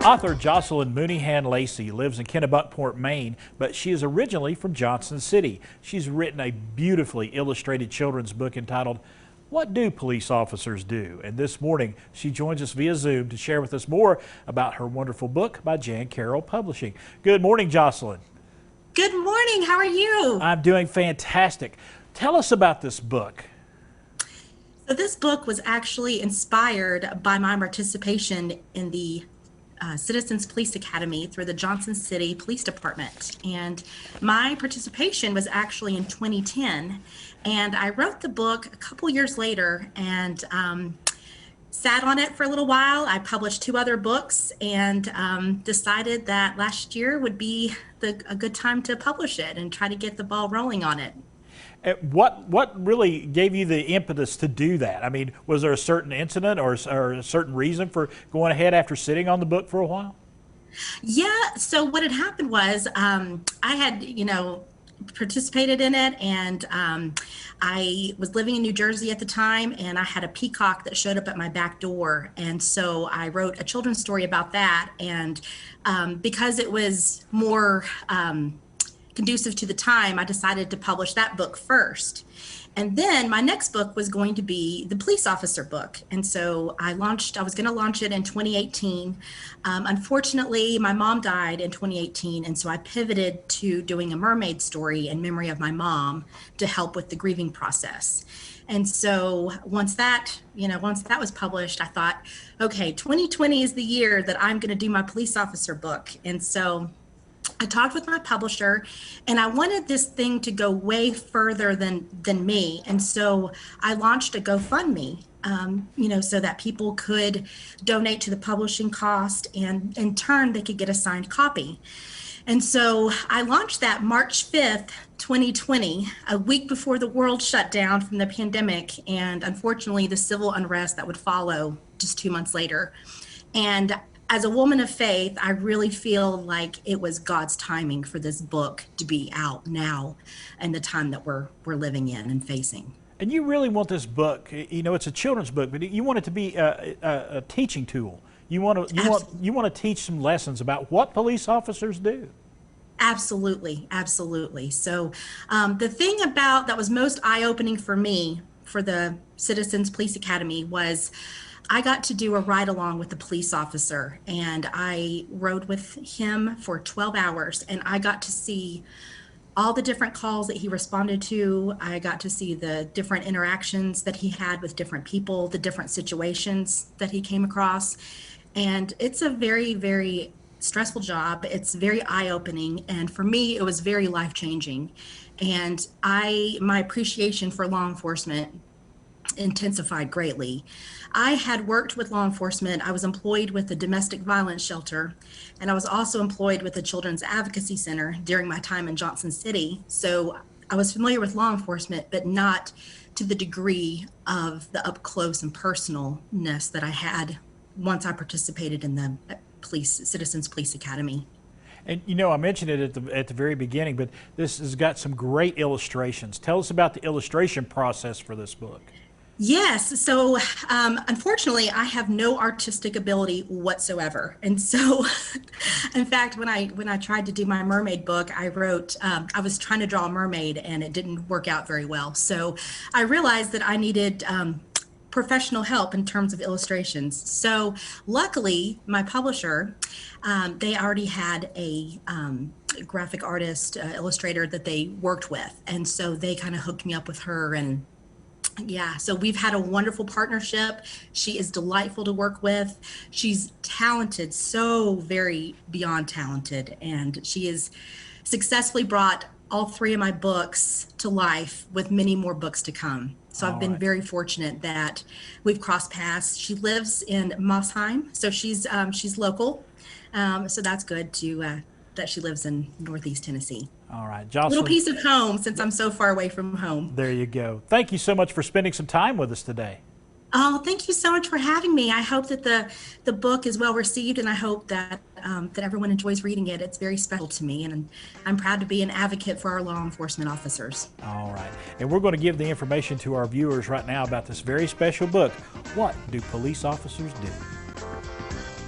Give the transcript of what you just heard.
Author Jocelyn Mooneyhan Lacey lives in Kennebunkport, Maine, but she is originally from Johnson City. She's written a beautifully illustrated children's book entitled, "What Do Police Officers Do?" And this morning, she joins us via Zoom to share with us more about her wonderful book by Jan Carroll Publishing. Good morning, Jocelyn. Good morning. How are you? I'm doing fantastic. Tell us about this book. So this book was actually inspired by my participation in the Citizens Police Academy through the Johnson City Police Department. And my participation was actually in 2010. And I wrote the book a couple years later and sat on it for a little while. I published 2 other books and decided that last year would be a good time to publish it and try to get the ball rolling on it. What really gave you the impetus to do that? I mean, was there a certain incident or a certain reason for going ahead after sitting on the book for a while? Yeah, so what had happened was I had, participated in it, and I was living in New Jersey at the time, and I had a peacock that showed up at my back door. And so I wrote a children's story about that. And because it was more conducive to the time, I decided to publish that book first. And then my next book was going to be the police officer book. And so I was going to launch it in 2018. Unfortunately, my mom died in 2018. And so I pivoted to doing a mermaid story in memory of my mom to help with the grieving process. And so once that was published, I thought, okay, 2020 is the year that I'm going to do my police officer book. And so I talked with my publisher, and I wanted this thing to go way further than me. And so I launched a GoFundMe, so that people could donate to the publishing cost, and in turn, they could get a signed copy. And so I launched that March 5th, 2020, a week before the world shut down from the pandemic, and unfortunately, the civil unrest that would follow just 2 months later. And as a woman of faith, I really feel like it was God's timing for this book to be out now and the time that we're living in and facing. And you really want this book, it's a children's book, but you want it to be a teaching tool. You want to teach some lessons about what police officers do. Absolutely, absolutely. So the thing that was most eye-opening for me for the Citizens Police Academy was I got to do a ride-along with the police officer, and I rode with him for 12 hours, and I got to see all the different calls that he responded to. I got to see the different interactions that he had with different people, the different situations that he came across. And it's a very, very stressful job. It's very eye-opening, and for me, it was very life-changing. And my appreciation for law enforcement intensified greatly. I had worked with law enforcement. I was employed with the domestic violence shelter, and I was also employed with the Children's Advocacy Center during my time in Johnson City. So I was familiar with law enforcement, but not to the degree of the up close and personalness that I had once I participated in the Citizens Police Academy. And I mentioned it at the very beginning, but this has got some great illustrations. Tell us about the illustration process for this book. Yes. So unfortunately, I have no artistic ability whatsoever. And so, in fact, when I tried to do my mermaid book, I was trying to draw a mermaid, and it didn't work out very well. So I realized that I needed professional help in terms of illustrations. So luckily, my publisher, they already had a graphic artist, illustrator that they worked with. And so they kind of hooked me up with her, and yeah, so we've had a wonderful partnership. She is delightful to work with. She's talented, so very beyond talented, and she has successfully brought all 3 of my books to life with many more books to come. So I've been very fortunate that we've crossed paths. She lives in Mossheim, so she's local. So that's good that she lives in Northeast Tennessee. All right, Jocelyn. Little piece of home since I'm so far away from home. There you go. Thank you so much for spending some time with us today. Oh, thank you so much for having me. I hope that the book is well received, and I hope that everyone enjoys reading it. It's very special to me, and I'm proud to be an advocate for our law enforcement officers. All right. And we're going to give the information to our viewers right now about this very special book, What Do Police Officers Do?